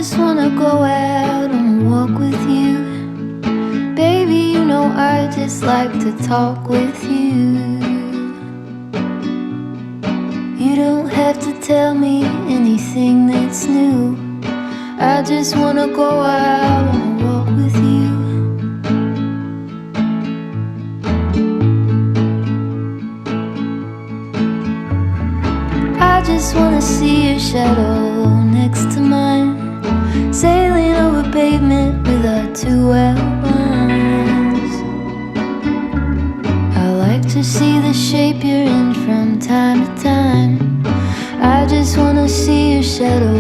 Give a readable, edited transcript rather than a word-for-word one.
just wanna go out on a walk with you. Baby, you know I just like to talk with you. You don't have to tell me anything that's new. I just wanna go out on a walk with you. I just wanna see your shadow next to mine, sailing over pavement with our two outlines. I like to see the shape you're in from time to time. I just wanna see your shadow